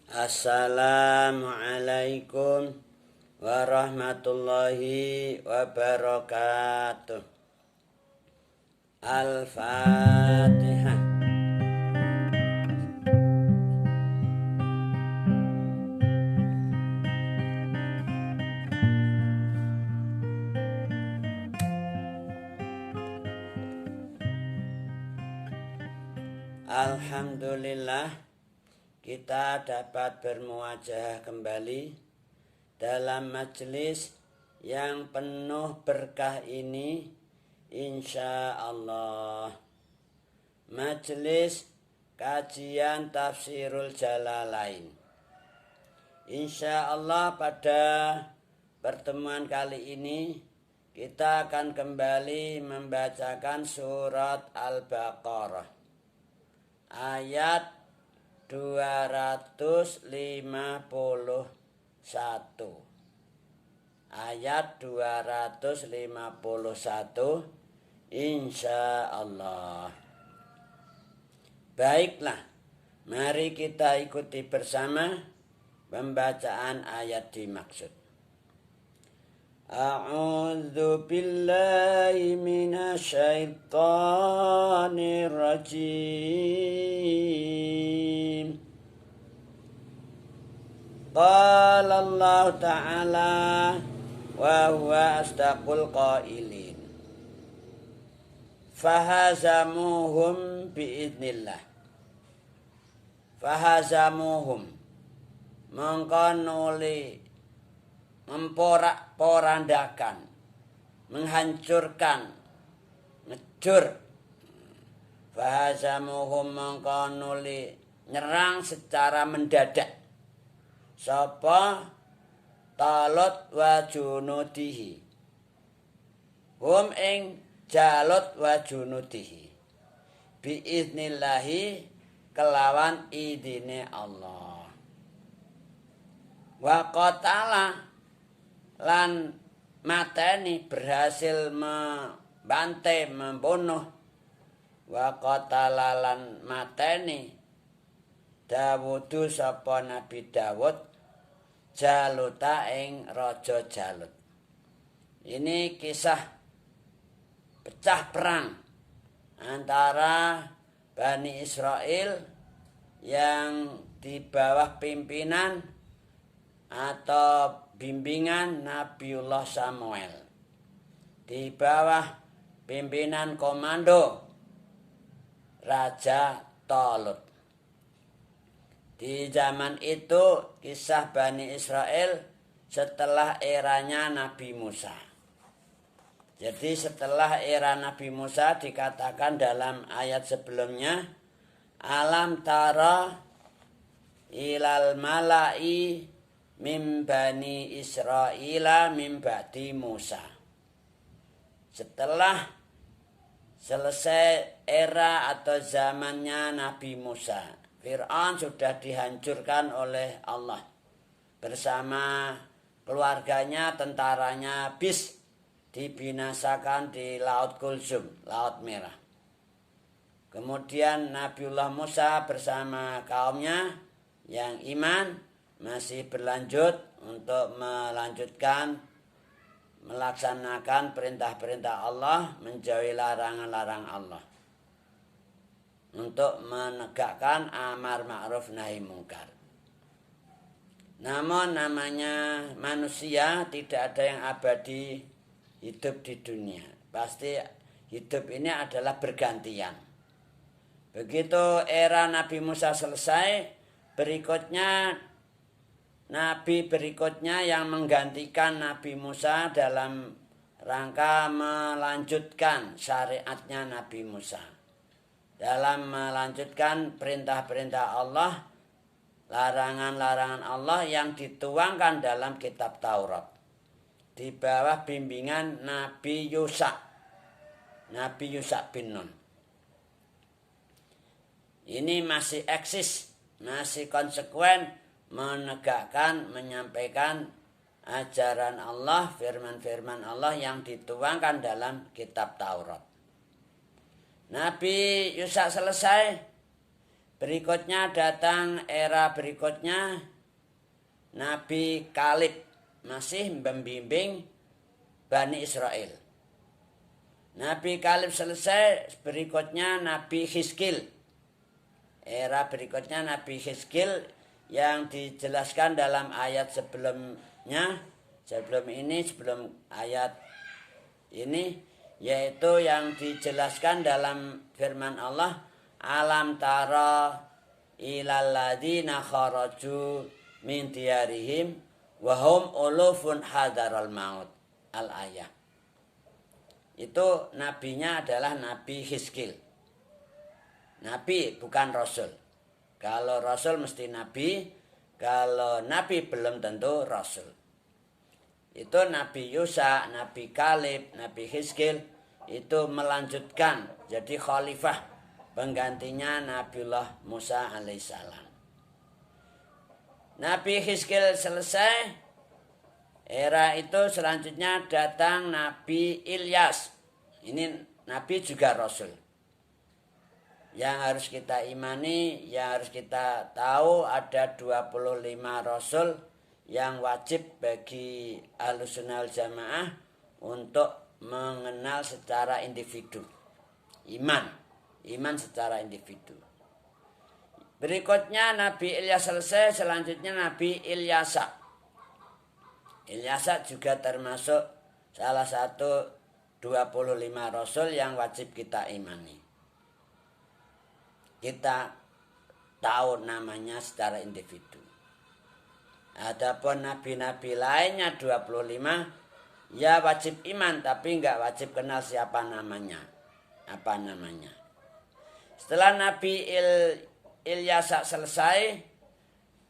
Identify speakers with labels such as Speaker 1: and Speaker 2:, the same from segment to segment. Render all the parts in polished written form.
Speaker 1: Assalamualaikum warahmatullahi wabarakatuh. Al-Fatihah. Alhamdulillah, kita dapat bermuajah kembali dalam majelis yang penuh berkah ini, insya Allah. Majelis kajian Tafsirul Jalalain. Insya Allah pada pertemuan kali ini kita akan kembali membacakan surat Al-Baqarah ayat 251. Ayat 251 insya Allah. Baiklah, mari kita ikuti bersama pembacaan ayat dimaksud. A'udzu billahi minasyaitonir rajim. Qala Allah Ta'ala wa huwa asdaqul qailin. Fahazamuhum biidznillah. Fahazamuhum mengkonuli memporak-porandakan, menghancurkan, ngejur. Fahazamuhum mengkonuli nyerang secara mendadak. Sapa Talut wa junudihi. Hum ing Jalut wa junudihi. Biiznillahi kelawan idine Allah. Wa qatala lan mateni berhasil membantai, membunuh. Wa qatala lan mateni Dawudu sapa Nabi Dawud Jaluta ing Raja Jalut. Ini kisah pecah perang antara Bani Israel yang di bawah pimpinan atau bimbingan Nabiullah Samuel, di bawah pimpinan komando Raja Talut. Di zaman itu kisah Bani Israel setelah eranya Nabi Musa. Jadi setelah era Nabi Musa dikatakan dalam ayat sebelumnya, alam tara ilal mala'i mim bani Israila mim ba'di Musa. Setelah selesai era atau zamannya Nabi Musa, Fir'aun sudah dihancurkan oleh Allah bersama keluarganya, tentaranya habis dibinasakan di Laut Kulzum, Laut Merah. Kemudian Nabiullah Musa bersama kaumnya yang iman masih berlanjut untuk melaksanakan perintah-perintah Allah, menjauhi larangan-larangan Allah, untuk menegakkan amar ma'ruf nahi mungkar. Namun namanya manusia, tidak ada yang abadi hidup di dunia. Pasti hidup ini adalah bergantian. Begitu era Nabi Musa selesai, berikutnya Nabi berikutnya yang menggantikan Nabi Musa dalam rangka melanjutkan syariatnya Nabi Musa, dalam melanjutkan perintah-perintah Allah, larangan-larangan Allah yang dituangkan dalam kitab Taurat di bawah bimbingan Nabi Yusa bin Nun. Ini masih eksis, masih konsekuen menegakkan, menyampaikan ajaran Allah, firman-firman Allah yang dituangkan dalam kitab Taurat. Nabi Yusa selesai, Berikutnya datang era berikutnya Nabi Kalib masih membimbing Bani Israel. Nabi Kalib selesai, berikutnya Nabi Hizkil. Era berikutnya Nabi Hizkil yang dijelaskan dalam ayat sebelumnya, sebelum ayat ini, yaitu yang dijelaskan dalam firman Allah, alam tara ilal ladzina kharaju min diyarihim wa hum ulufun hadaral maut, al ayat. Itu nabinya adalah Nabi Hizkil. Nabi bukan Rasul. Kalau Rasul mesti Nabi, kalau Nabi belum tentu Rasul. Itu Nabi Yusa, Nabi Kalib, Nabi Hizkil itu melanjutkan jadi khalifah penggantinya Nabiullah Musa alaihissalam. Nabi Hizkil selesai, era itu selanjutnya datang Nabi Ilyas. Ini Nabi juga Rasul. Yang harus kita imani, yang harus kita tahu ada 25 Rasul yang wajib bagi Ahlussunnah wal Jamaah untuk mengenal secara individu. Iman secara individu. Berikutnya Nabi Ilyas selesai, selanjutnya Nabi Ilyasa. Ilyasa juga termasuk salah satu 25 Rasul yang wajib kita imani. Kita tahu namanya secara individu. Adapun nabi-nabi lainnya 25 ya wajib iman tapi nggak wajib kenal siapa namanya. Apa namanya. Setelah Nabi Ilyasa selesai,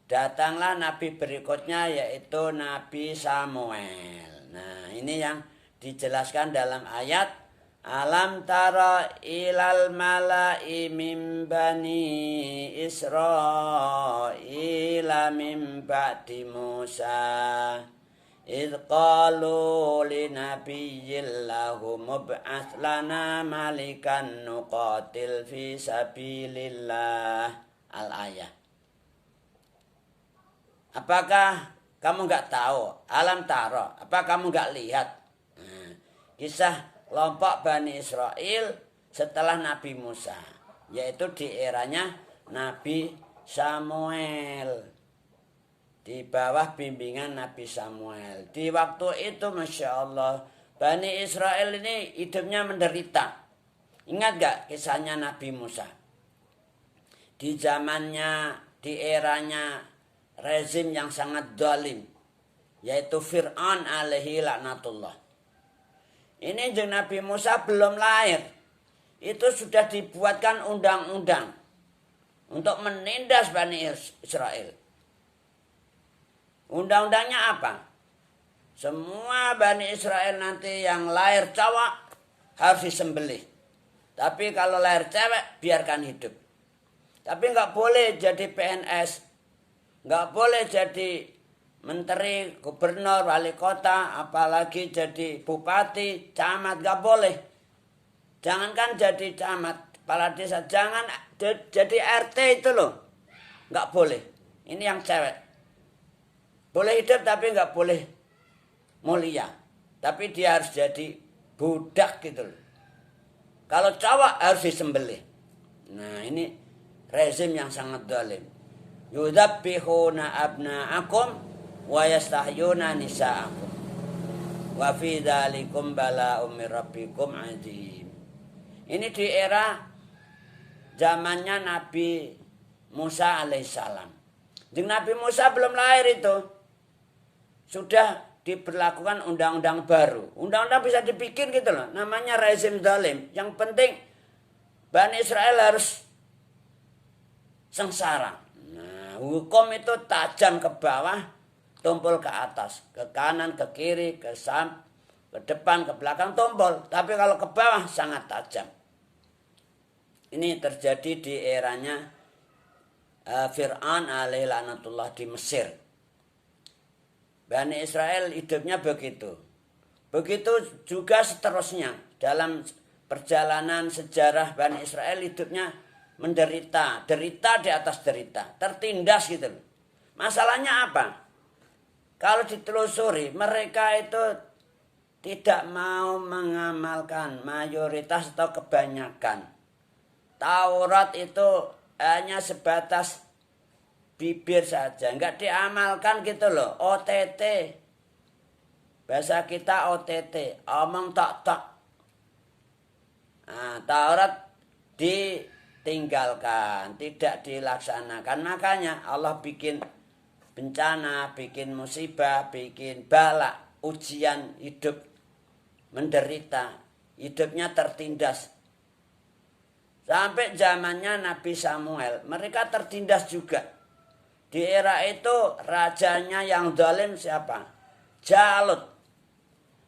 Speaker 1: datanglah nabi berikutnya yaitu Nabi Samuel. Nah, ini yang dijelaskan dalam ayat alam tara ilal mala'i min bani Israila min ba'di Musa idh qalu li nabiyyin lahum mub'ats lana malikan nuqatil fi sabilillah, al ayat. Apakah kamu nggak tahu? Alam taro. Apa kamu nggak lihat? Nah, kisah kelompok Bani Israel setelah Nabi Musa. Yaitu di eranya Nabi Samuel. Di bawah bimbingan Nabi Samuel. Di waktu itu Masya Allah, Bani Israel ini hidupnya menderita. Ingat gak kisahnya Nabi Musa? Di zamannya, di eranya rezim yang sangat zalim, yaitu Fir'aun alaihi laknatullah. Ini Nabi Musa belum lahir, itu sudah dibuatkan undang-undang untuk menindas Bani Israel. Undang-undangnya apa? Semua Bani Israel nanti yang lahir cowok harus disembelih. Tapi kalau lahir cewek biarkan hidup. Tapi nggak boleh jadi PNS. Nggak boleh jadi menteri, gubernur, wali kota, apalagi jadi bupati, camat, nggak boleh. Jangankan jadi camat, kepala desa, jangan jadi RT itu loh. Nggak boleh. Ini yang cewek. Boleh hidup tapi nggak boleh mulia. Tapi dia harus jadi budak gitu loh. Kalau cowok harus disembelih. Nah ini rezim yang sangat zalim. Yudzabbihuna abna'akum wa yastahyuna nisa'akum wa fi dzalikum bala'um mir rabbikum 'adzim. Ini di era zamannya Nabi Musa alaihissalam. Nabi Musa belum lahir itu sudah diberlakukan undang-undang baru. Undang-undang bisa dibikin gitu loh. Namanya rezim zalim. Yang penting Bani Israel harus sengsara. Hukum itu tajam ke bawah, tumpul ke atas, ke kanan, ke kiri, ke depan, ke belakang, tumpul. Tapi kalau ke bawah sangat tajam. Ini terjadi di eranya Fir'aun alaihi laknatullah di Mesir. Bani Israel hidupnya begitu. Begitu juga seterusnya dalam perjalanan sejarah Bani Israel hidupnya menderita, derita di atas derita, tertindas gitu loh. Masalahnya apa? Kalau ditelusuri, mereka itu tidak mau mengamalkan mayoritas atau kebanyakan. Taurat itu hanya sebatas bibir saja, nggak diamalkan gitu loh. OTT, bahasa kita OTT, omong tok. Nah, Taurat ditinggalkan, tidak dilaksanakan. Makanya Allah bikin bencana, bikin musibah, bikin bala, ujian hidup, menderita, hidupnya tertindas. Sampai zamannya Nabi Samuel, mereka tertindas juga. Di era itu rajanya yang zalim siapa? Jalut.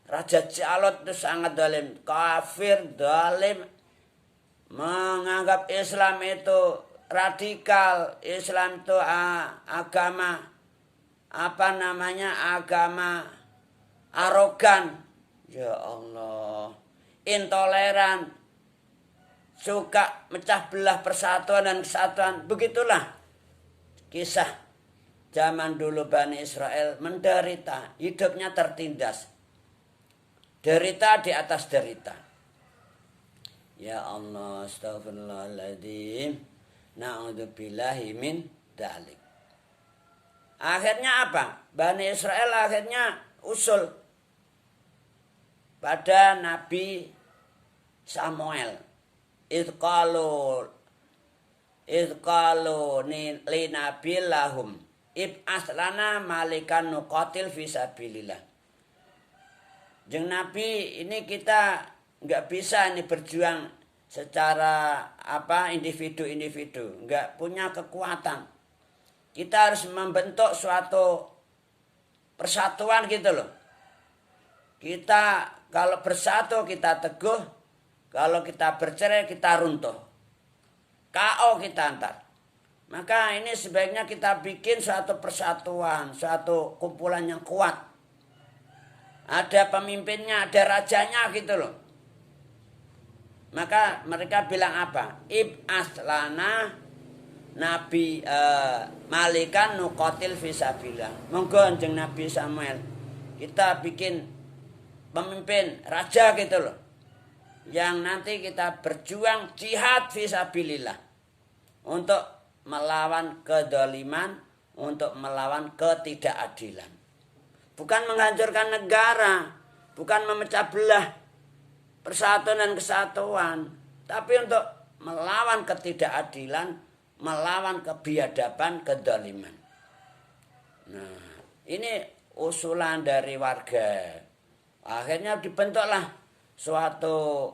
Speaker 1: Raja Jalut itu sangat zalim, kafir, zalim, menganggap Islam itu radikal, Islam itu agama agama arogan, ya Allah, intoleran, suka mecah belah persatuan dan kesatuan. Begitulah kisah zaman dulu Bani Israel menderita, hidupnya tertindas, derita di atas derita. Ya Allah, astagfirullahaladzim, na'udzubillahi min dzalik. Akhirnya apa? Bani Israel akhirnya usul pada Nabi Samuel. Idqalu li nabi lahum ib'as lana malikan nuqatil fisabilillah. Jeung Nabi, ini kita nggak bisa ini berjuang secara individu-individu, nggak punya kekuatan. Kita harus membentuk suatu persatuan gitu loh. Kita kalau bersatu kita teguh, kalau kita bercerai kita runtuh. KO kita antar. Maka ini sebaiknya kita bikin suatu persatuan, suatu kumpulan yang kuat. Ada pemimpinnya, ada rajanya gitu loh. Maka mereka bilang apa? Ib'as lana Nabi malikan nuqatil fisabilillah. Monggo jeung Nabi Samuel, kita bikin pemimpin raja gitu loh, yang nanti kita berjuang jihad fisabilillah untuk melawan kedoliman, untuk melawan ketidakadilan. Bukan menghancurkan negara, bukan memecah belah persatuan dan kesatuan, tapi untuk melawan ketidakadilan, melawan kebiadaban, kedoliman. Nah, ini usulan dari warga. Akhirnya dibentuklah suatu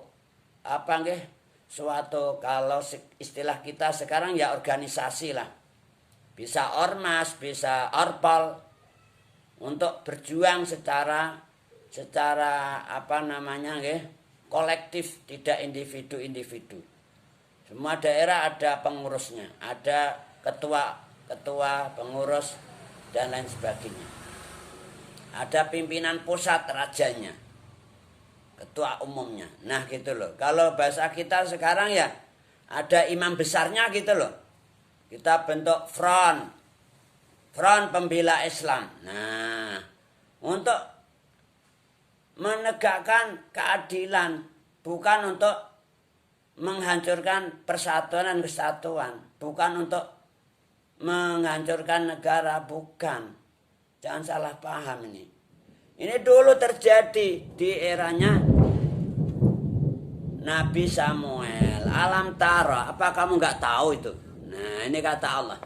Speaker 1: kalau istilah kita sekarang ya organisasi lah. Bisa ormas, bisa orpol, untuk berjuang secara kolektif, tidak individu-individu. Semua daerah ada pengurusnya, ada ketua pengurus dan lain sebagainya. Ada pimpinan pusat rajanya, ketua umumnya. Nah gitu loh. Kalau bahasa kita sekarang ya ada imam besarnya gitu loh. Kita bentuk front pembela Islam. Nah, untuk menegakkan keadilan, bukan untuk menghancurkan persatuan dan kesatuan, bukan untuk menghancurkan negara, bukan. Jangan salah paham ini. Ini dulu terjadi di eranya Nabi Samuel. Alam tara, apa kamu nggak tahu itu? Nah, ini kata Allah.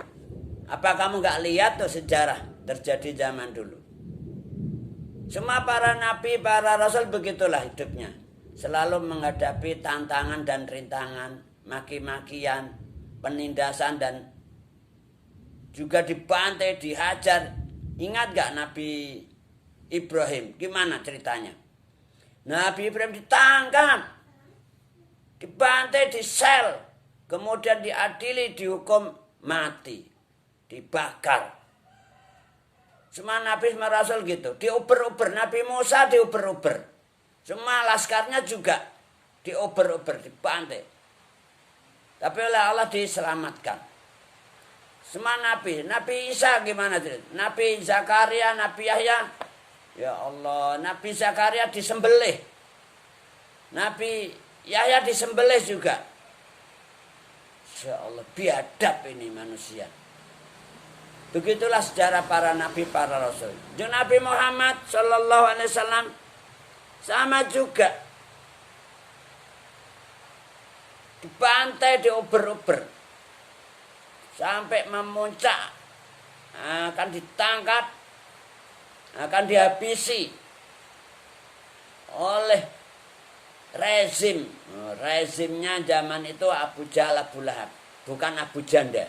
Speaker 1: Apa kamu nggak lihat tuh sejarah terjadi zaman dulu? Semua para nabi, para rasul begitulah hidupnya. Selalu menghadapi tantangan dan rintangan, maki-makian, penindasan, dan juga dibantai, dihajar. Ingat gak Nabi Ibrahim? Gimana ceritanya? Nabi Ibrahim ditangkap, dibantai, disel, kemudian diadili, dihukum mati, dibakar. Semua Nabi sama Rasul gitu, diuber-uber. Nabi Musa diuber-uber. Semua laskarnya juga diober-ober, dibantai. Tapi oleh Allah diselamatkan. Semua Nabi. Nabi Isa gimana? Nabi Zakaria, Nabi Yahya. Ya Allah, Nabi Zakaria disembelih. Nabi Yahya disembelih juga. Ya Allah, biadab ini manusia. Begitulah sejarah para nabi, para rasul. Nabi Muhammad Sallallahu Alaihi Wasallam sama juga. Dibantai, diober-ober. Sampai memuncak. Akan ditangkap. Akan dihabisi. Oleh rezim. Rezimnya zaman itu Abu Jahal, Abu Lahab. Bukan Abu Janda.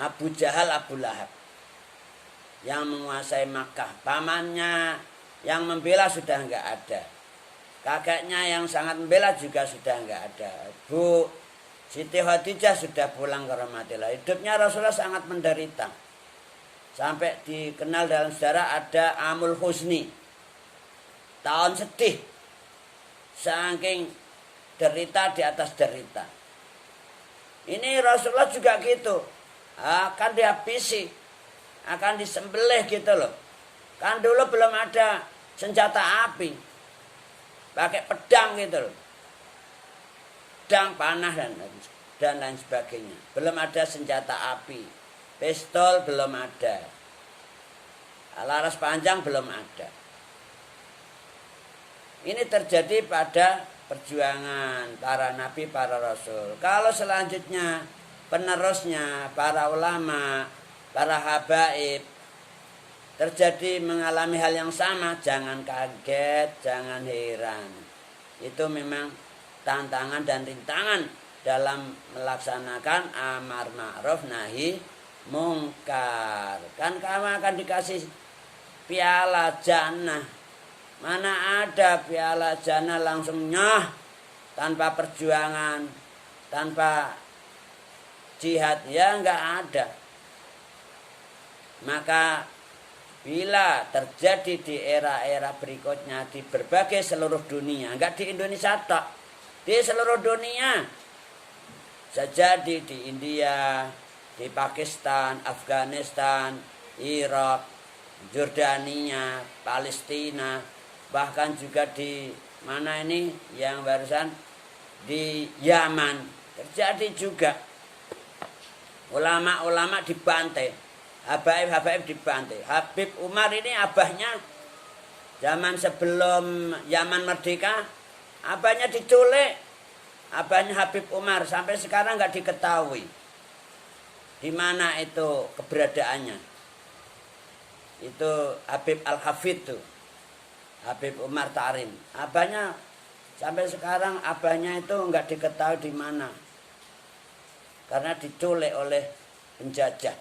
Speaker 1: Abu Jahal, Abu Lahab. Yang menguasai Makkah. Pamannya yang membela sudah enggak ada. Kakeknya yang sangat membela juga sudah enggak ada. Bu Siti Khadijah sudah pulang ke rahmatillah. Hidupnya Rasulullah sangat menderita. Sampai dikenal dalam sejarah ada Amul Husni. Tahun sedih. Saking derita di atas derita. Ini Rasulullah juga gitu. Akan dihabisi. Akan disembelih gitu loh. Kan dulu belum ada senjata api. Pakai pedang gitu loh. Pedang, panah dan lain sebagainya. Belum ada senjata api. Pistol belum ada. Laras panjang belum ada. Ini terjadi pada perjuangan para nabi, para rasul. Kalau selanjutnya penerusnya, para ulama, para habaib, terjadi mengalami hal yang sama, jangan kaget, jangan heran. Itu memang tantangan dan rintangan dalam melaksanakan amar ma'ruf nahi mungkar. Kan kamu akan dikasih piala jannah. Mana ada piala jannah langsung nyah tanpa perjuangan, tanpa jihad, ya enggak ada. Maka bila terjadi di era-era berikutnya di berbagai seluruh dunia, enggak di Indonesia tok, di seluruh dunia, terjadi di India, di Pakistan, Afghanistan, Irak, Jordania, Palestina, bahkan juga di mana ini yang barusan di Yaman terjadi juga. Ulama-ulama dibantai, habaib dibantai. Habib Umar ini abahnya zaman sebelum Yaman merdeka, abahnya diculik, abahnya Habib Umar sampai sekarang nggak diketahui di mana itu keberadaannya. Itu Habib Al-Hafidh tuh, Habib Umar Tarim. Abahnya sampai sekarang abahnya itu nggak diketahui di mana. Karena diculik oleh penjajah.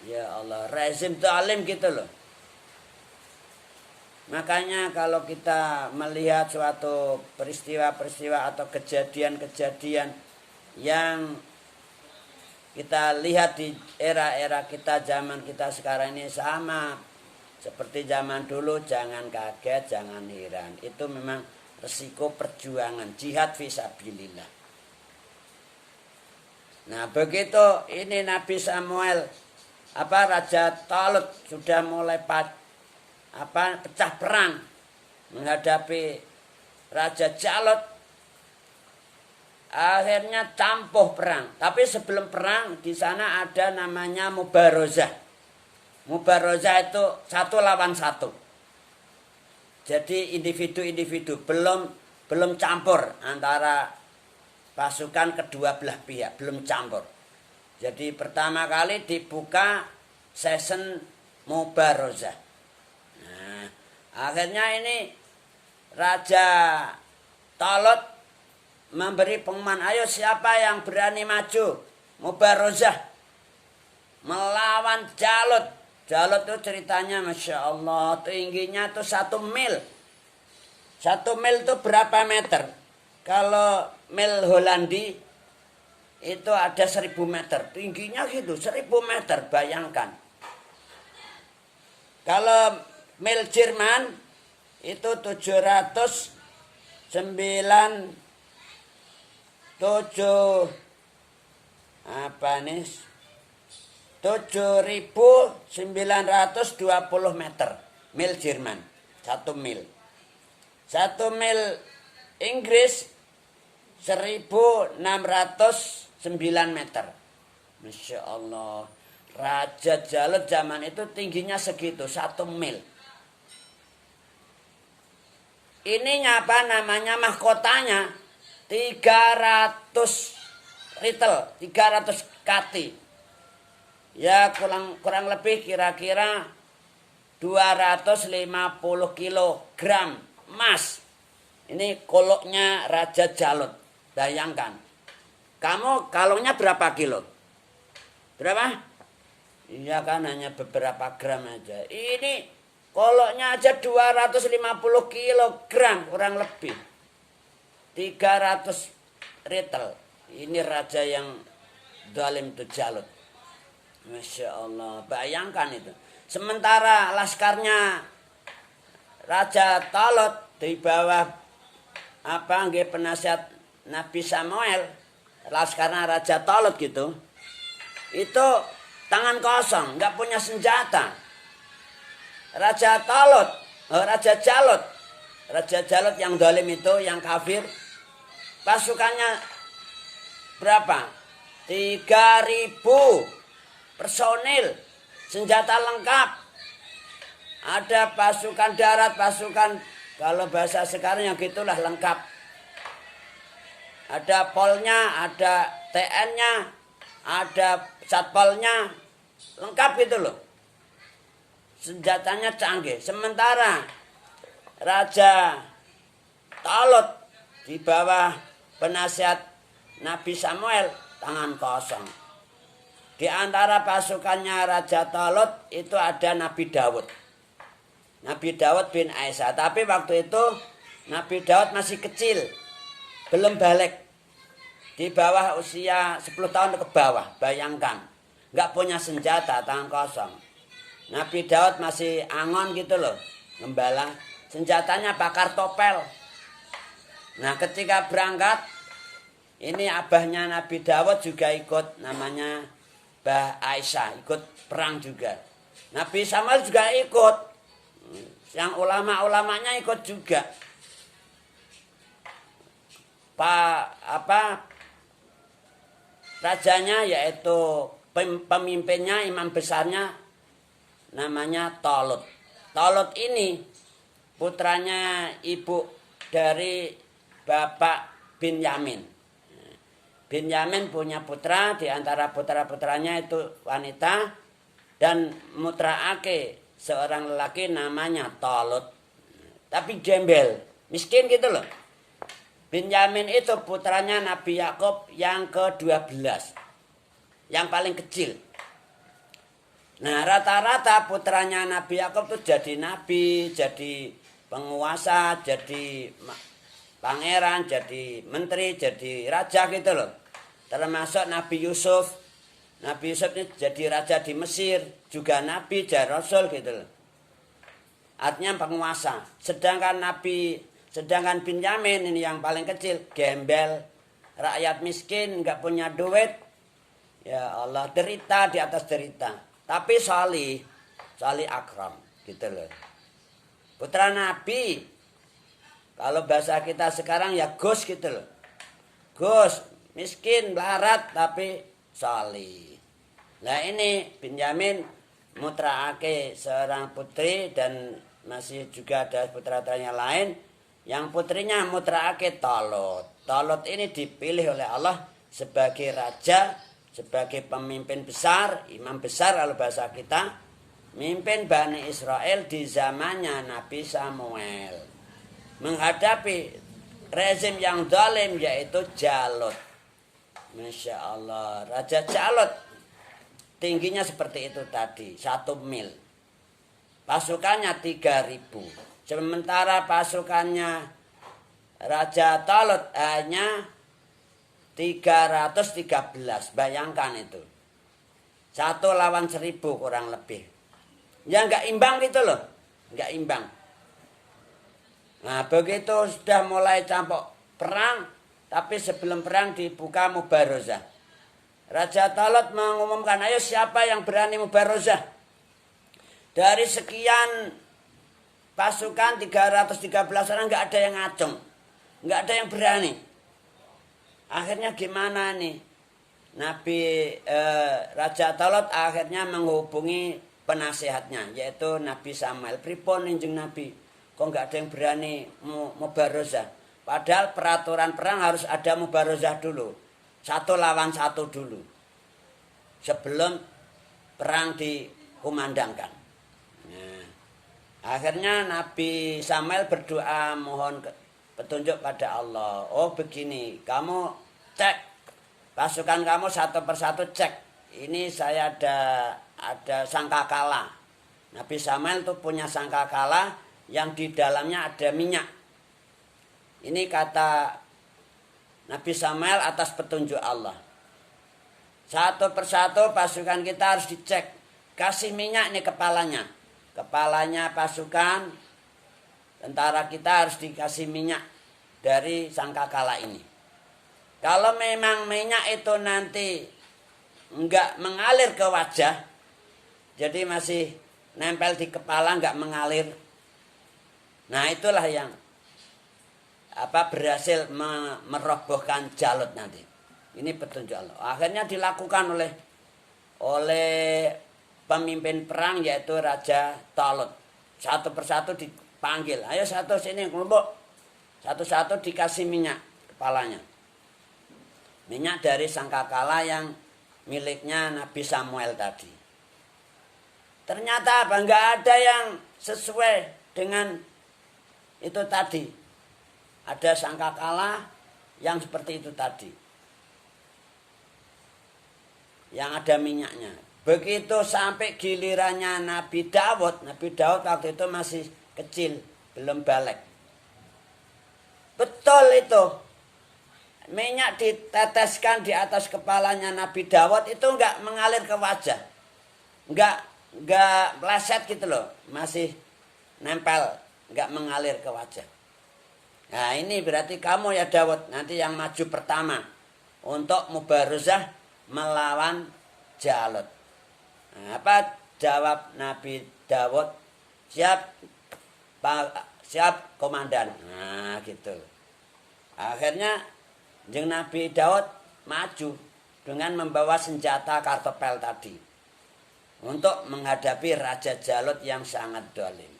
Speaker 1: Ya Allah, rezim zalim gitu loh. Makanya kalau kita melihat suatu peristiwa-peristiwa atau kejadian-kejadian yang kita lihat di era-era kita, zaman kita sekarang ini sama seperti zaman dulu, jangan kaget, jangan heran. Itu memang resiko perjuangan jihad fisabilillah. Nah begitu ini Nabi Samuel, Raja Talut sudah mulai pecah perang menghadapi Raja Jalut. Akhirnya campuh perang. Tapi sebelum perang di sana ada namanya mubarozah. Mubarozah itu 1 lawan 1. Jadi individu-individu belum campur antara pasukan kedua belah pihak, belum campur. Jadi pertama kali dibuka season mubarozah. Nah, akhirnya ini Raja Talut memberi pengumuman, ayo siapa yang berani maju mubarozah melawan Jalut. Jalut itu ceritanya Masya Allah, tingginya itu 1 mil. 1 mil itu berapa meter? Kalau mil Holandi itu ada 1000 meter. Tingginya gitu, 1000 meter, bayangkan. Kalau mil Jerman itu 792 7 apa nih 7.920 meter mil Jerman 1 mil. 1 mil Inggris 1.609 meter. Masya Allah. Raja Jalut zaman itu tingginya segitu 1 mil. Ininya apa namanya mahkotanya 300 ritel, 300 kati. Ya kurang lebih kira-kira 250 kilogram emas. Ini koloknya Raja Jalut. Bayangkan. Kamu kalungnya berapa kilo? Berapa? Iya kan hanya beberapa gram aja. Ini koloknya aja 250 kilogram kurang lebih. 300 ritel. Ini raja yang zalim itu Jalut. Masya Allah. Bayangkan itu. Sementara laskarnya Raja Talut di bawah penasihat Nabi Samuel, laskarnya Raja Talut gitu. Itu tangan kosong, nggak punya senjata. Raja Jalut yang zalim itu, yang kafir, pasukannya berapa? 3.000 personil, senjata lengkap. Ada pasukan darat, pasukan kalau bahasa sekarang yang gitulah lengkap. Ada polnya, ada TN-nya, ada satpolnya, lengkap gitu loh. Senjatanya canggih. Sementara Raja Talut di bawah penasihat Nabi Samuel tangan kosong. Di antara pasukannya Raja Talut itu ada Nabi Daud. Nabi Daud bin Aisyah. Tapi waktu itu Nabi Daud masih kecil. Belum balik. Di bawah usia 10 tahun ke bawah. Bayangkan. Nggak punya senjata, tangan kosong. Nabi Daud masih angon gitu loh. Gembala. Senjatanya bakar topel. Nah ketika berangkat. Ini abahnya Nabi Daud juga ikut. Namanya Mbah Aisyah. Ikut perang juga. Nabi Samuel juga ikut. Yang ulama-ulamanya ikut juga. Rajanya yaitu pemimpinnya, imam besarnya namanya Talut. Talut ini putranya ibu dari Bapak Binyamin. Binyamin punya putra, di antara putra-putranya itu wanita dan mutraake seorang lelaki namanya Talut. Tapi gembel, miskin gitu loh. Binyamin itu putranya Nabi Yakub yang ke-12. Yang paling kecil. Nah rata-rata putranya Nabi Yakub itu jadi nabi, jadi penguasa, jadi pangeran, jadi menteri, jadi raja gitu loh. Termasuk Nabi Yusuf. Nabi Yusuf ini jadi raja di Mesir, juga nabi, jadi rasul gitu loh. Artinya penguasa. Sedangkan Binyamin ini yang paling kecil, gembel, rakyat miskin, nggak punya duit. Ya Allah, derita di atas derita. Tapi salih akram gitu loh. Putra nabi. Kalau bahasa kita sekarang ya Gus gitu loh. Gus, miskin, melarat tapi salih. Nah ini Binyamin mutraake seorang putri dan masih juga ada putra-putranya lain. Yang putrinya mutraake Talut. Talut ini dipilih oleh Allah sebagai raja, sebagai pemimpin besar, imam besar kalau bahasa kita. Mimpin Bani Israel di zamannya Nabi Samuel. Menghadapi rezim yang zalim yaitu Jalut. Masya Allah, Raja Jalut tingginya seperti itu tadi, 1 mil. Pasukannya 3.000. Sementara pasukannya Raja Talut hanya 313. Bayangkan itu. 1 lawan 1.000 kurang lebih. Ya nggak imbang gitu loh. Nggak imbang. Nah begitu sudah mulai campur perang. Tapi tapi sebelum perang dibuka mubarozah. Raja Talut mengumumkan, ayo siapa yang berani mubarozah? Dari sekian pasukan 313 orang nggak ada yang ngacung, nggak ada yang berani. Akhirnya gimana nih? Raja Talut akhirnya menghubungi penasehatnya, yaitu Nabi Samuel. Pripun injeng Nabi, kok nggak ada yang berani mubarozah? Padahal peraturan perang harus ada mubarozah dulu. 1 lawan 1 dulu. Sebelum perang dikumandangkan. Nah, akhirnya Nabi Samuel berdoa mohon petunjuk pada Allah. Oh begini, kamu cek pasukan kamu satu persatu cek. Ini saya ada sangkakala. Nabi Samuel tuh punya sangkakala yang di dalamnya ada minyak. Ini kata Nabi Samuel atas petunjuk Allah. Satu persatu pasukan kita harus dicek. Kasih minyak nih kepalanya. Kepalanya pasukan tentara kita harus dikasih minyak dari sangkakala ini. Kalau memang minyak itu nanti enggak mengalir ke wajah, jadi masih nempel di kepala enggak mengalir. Nah itulah yang berhasil merobohkan Jalut nanti. Ini petunjuk Allah. Akhirnya dilakukan oleh pemimpin perang yaitu Raja Talut. Satu persatu dipanggil. Ayo satu sini kelompok. Satu-satu dikasih minyak kepalanya. Minyak dari sangkakala yang miliknya Nabi Samuel tadi. Ternyata enggak ada yang sesuai dengan itu tadi. Ada sangkakala yang seperti itu tadi. Yang ada minyaknya. Begitu sampai gilirannya Nabi Daud. Nabi Daud waktu itu masih kecil. Belum balik. Betul itu. Minyak diteteskan di atas kepalanya Nabi Daud itu enggak mengalir ke wajah. Enggak meleset gitu loh. Masih nempel. Enggak mengalir ke wajah. Nah ini berarti kamu ya Daud nanti yang maju pertama untuk mubarozah melawan Jalut. Nah, apa jawab Nabi Daud? Siap komandan. Nah gitu. Akhirnya Nabi Daud maju dengan membawa senjata kartopel tadi untuk menghadapi Raja Jalut yang sangat dolim.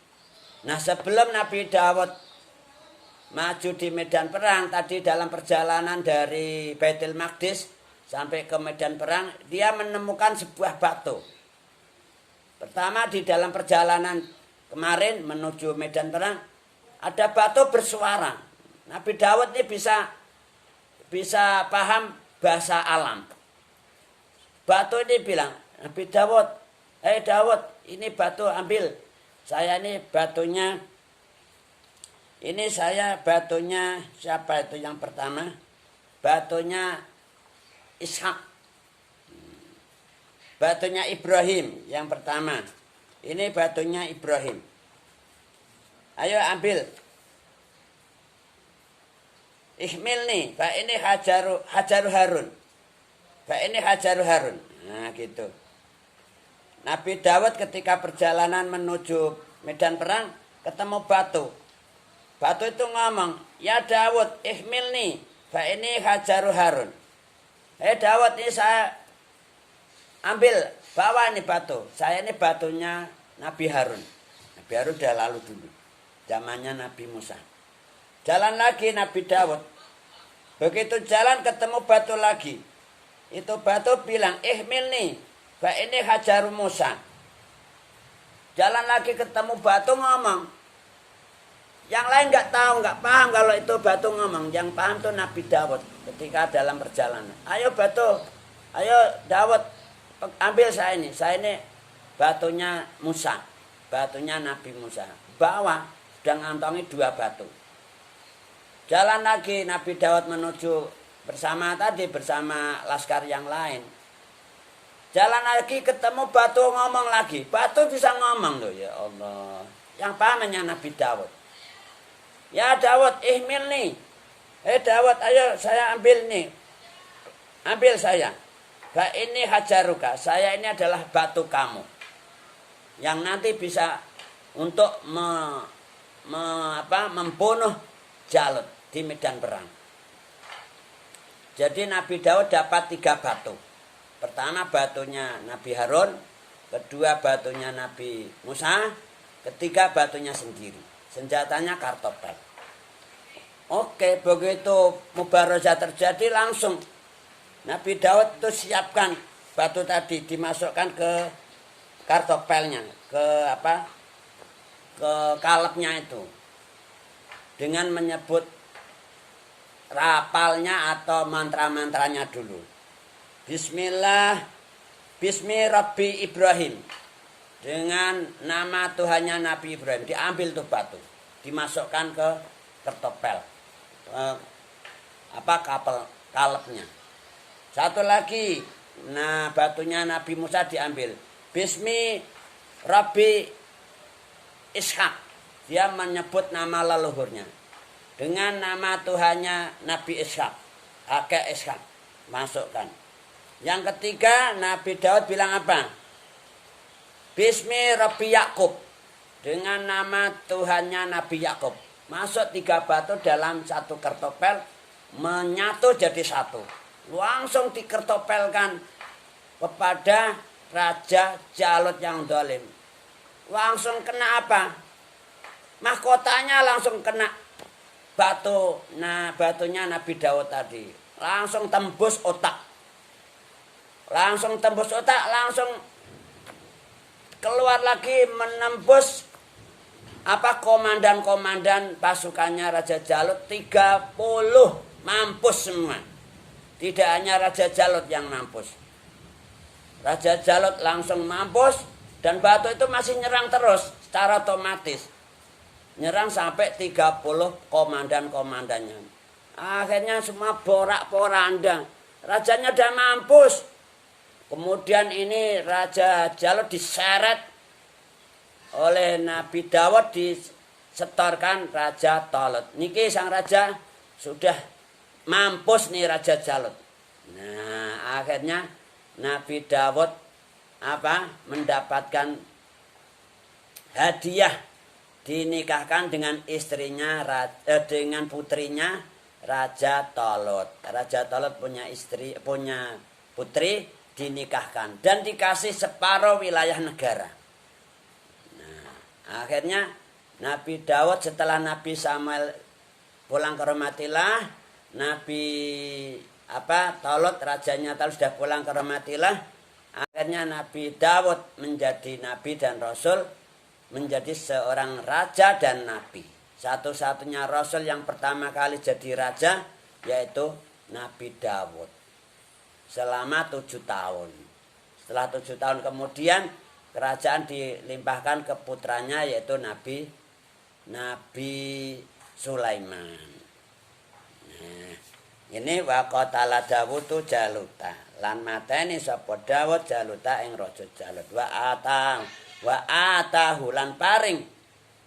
Speaker 1: Nah sebelum Nabi Daud maju di medan perang tadi dalam perjalanan dari Baitul Maqdis sampai ke medan perang, dia menemukan sebuah batu. Pertama di dalam perjalanan kemarin menuju medan perang ada batu bersuara. Nabi Daud ini bisa paham bahasa alam. Batu ini bilang, Nabi Daud, Daud, ini batu ambil. Saya ini batunya. Ini saya batunya siapa itu yang pertama? Batunya Ishak. Batunya Ibrahim yang pertama. Ini batunya Ibrahim. Ayo ambil. Ihmil nih, Pak ini Hajaru Harun. Pak ini Hajaru Harun. Nah gitu. Nabi Daud ketika perjalanan menuju medan perang ketemu batu. Batu itu ngomong, ya Daud, ihmil nih, Pak ini Hajaru Harun. Daud ini saya ambil, bawa nih batu. Saya ini batunya Nabi Harun. Nabi Harun udah lalu dulu. Zamannya Nabi Musa. Jalan lagi Nabi Daud. Begitu jalan ketemu batu lagi. Itu batu bilang, ihmil nih, Pak ini Hajaru Musa. Jalan lagi ketemu batu ngomong. Yang lain nggak tahu, nggak paham kalau itu batu ngomong. Yang paham tuh Nabi Daud ketika dalam perjalanan. Ayo batu, ayo Daud, ambil saya ini batunya Musa, batunya Nabi Musa. Bawa, sudah ngantongi 2 batu. Jalan lagi Nabi Daud menuju bersama laskar yang lain. Jalan lagi ketemu batu ngomong lagi. Batu bisa ngomong loh ya Allah. Yang pahamnya Nabi Daud. Ya Daud, ihmil nih. Dawud, ayo saya ambil nih. Ambil saya. Bah ini hajaruka. Saya ini adalah batu kamu. Yang nanti bisa untuk membunuh Jalut di medan perang. Jadi Nabi Daud dapat 3 batu. Pertama batunya Nabi Harun, kedua batunya Nabi Musa, ketiga batunya sendiri. Senjatanya kartopel. Oke, begitu mubarozah terjadi langsung Nabi Daud itu siapkan batu tadi, dimasukkan ke kartopelnya, ke kalepnya itu. Dengan menyebut rapalnya atau mantra-mantranya dulu. Bismillah, Bismi Rabbi Ibrahim. Dengan nama Tuhannya Nabi Ibrahim. Diambil tuh batu, dimasukkan ke kartopel. Kalepnya. Satu lagi, nah batunya Nabi Musa diambil. Bismi Rabbi Ishak. Dia menyebut nama leluhurnya. Dengan nama Tuhannya Nabi Ishak. Kakek Ishak. Masukkan. Yang ketiga, Nabi Daud bilang apa? Bismi Rabbi Yakub. Dengan nama Tuhannya Nabi Yakub. Masuk 3 batu dalam satu kartopel. Menyatu jadi satu. Langsung dikertopelkan kepada Raja Jalut yang zalim. Langsung kena apa? Mahkotanya langsung kena batu. Nah, batunya Nabi Daud tadi. Langsung tembus otak. Langsung keluar lagi menembus komandan-komandan pasukannya Raja Jalut 30 mampus semua. Tidak hanya Raja Jalut yang mampus. Raja Jalut langsung mampus dan batu itu masih nyerang terus secara otomatis. Nyerang sampai 30 komandan-komandannya. Akhirnya semua porak-poranda. Rajanya udah mampus. Kemudian ini Raja Jalut diseret oleh Nabi Daud, disetorkan Raja Talut. Niki sang raja sudah mampus nih Raja Jalut. Nah, akhirnya Nabi Daud mendapatkan hadiah, dinikahkan dengan istrinya dengan putrinya Raja Talut. Raja Talut punya putri, dinikahkan dan dikasih separuh wilayah negara. Nah, akhirnya Nabi Daud setelah Nabi Samuel pulang ke Rahmatillah, Nabi Talut, rajanya Talut sudah pulang ke Rahmatillah. Akhirnya Nabi Daud menjadi nabi dan rasul, menjadi seorang raja dan nabi. Satu-satunya rasul yang pertama kali jadi raja yaitu Nabi Daud. Selama 7 tahun. Setelah 7 tahun kemudian kerajaan dilimpahkan ke putranya yaitu Nabi Sulaiman. Nah, ini waqatala Dawudu Jaluta. Lan mateni sapa Dawud Jaluta ing raja Jalut. Wa atahu lan paring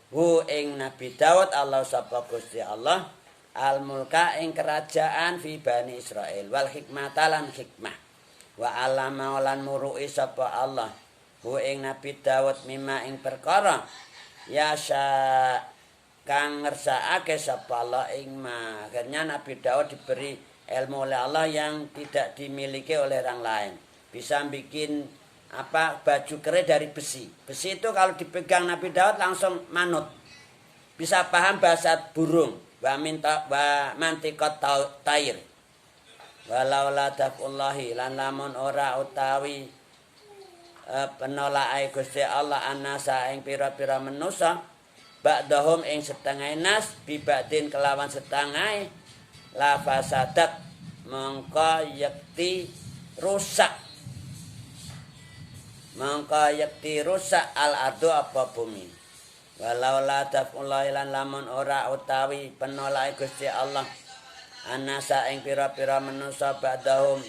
Speaker 1: hu ing Nabi Daud Allah sapa Gusti Allah al-mulka ing kerajaan fi Bani Israil wal hikmata lan hikmah. Wa alama lan muru'i sapa Allah hu ing Nabi Daud mimma ing perkara yasa kang ngersakake sapa Allah ing ma. Akhirnya Nabi Daud diberi ilmu oleh Allah yang tidak dimiliki oleh orang lain. Bisa bikin baju kere dari besi. Besi itu kalau dipegang Nabi Daud langsung manut. Bisa paham bahasa burung. Wa mantiqat tair. Walau la dafullahi lan lamun ora utawi penolak Gusti Allah annasa ing pira-pira manusa ba'dahum ing setengah nas bibadin kelawan setengah la fasadat mongko yakti rusak al ardu apa bumi. Walau la dafullahi lan lamun ora utawi penolak Gusti Allah anasa ing pira-pira manusa ba'dahum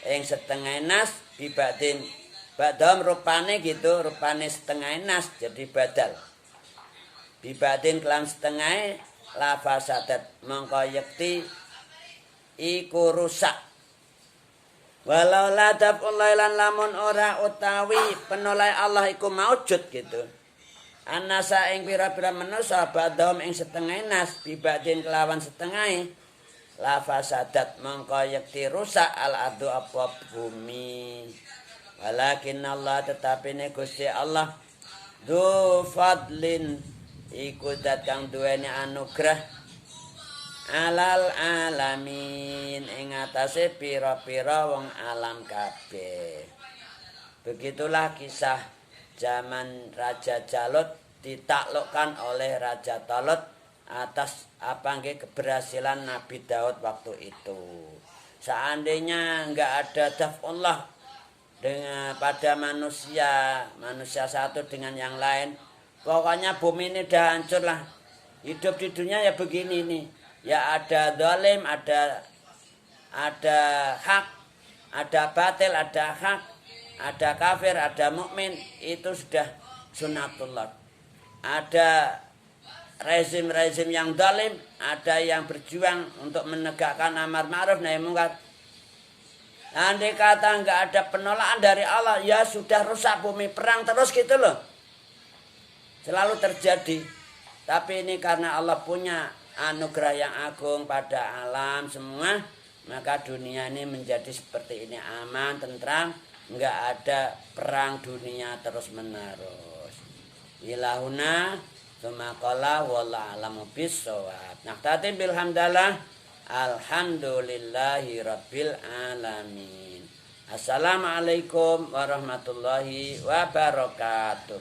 Speaker 1: ing setengah nas bibadin. Ba'dahum rupane gitu, rupane setengah nas jadi badal. Bibadin kelam setengah la fasadat mongko yekti iku rusak. Walau la daf'ul lan lamun ora utawi penolai Allah iku maujud gitu. Anasa ing pira-pira manusa badhom ing setengah nas bibadin kelawan setengah la fasadat mongko yekti rusak al ardu apa bumi. Walakin Allah tetapi ne Gusti Allah du fadlin iku dat kang duweni anugerah alal alamin ing atase pira-pira wong alam kabeh. Begitulah kisah zaman Raja Jalut ditaklukkan oleh Raja Talut atas keberhasilan Nabi Daud waktu itu. Seandainya enggak ada daf'ullah dengan pada manusia satu dengan yang lain, pokoknya bumi ini udah hancur lah. Hidup di dunia ya begini nih, ya ada zalim, ada hak, ada batil, ada hak, ada kafir, ada mukmin, itu sudah sunatullah. Ada rezim-rezim yang zalim, ada yang berjuang untuk menegakkan amar ma'ruf nahi munkar. Andai kata nggak ada penolakan dari Allah, ya sudah rusak bumi, perang terus gitu loh. Selalu terjadi. Tapi ini karena Allah punya anugerah yang agung pada alam semua, maka dunia ini menjadi seperti ini, aman, tentram, nggak ada perang dunia terus menerus. Ilahuna tsumaqala wallahu a'lamu bissawab. Naktatim bilhamdalah. Alhamdulillahi rabbil alamin. Assalamualaikum warahmatullahi wabarakatuh.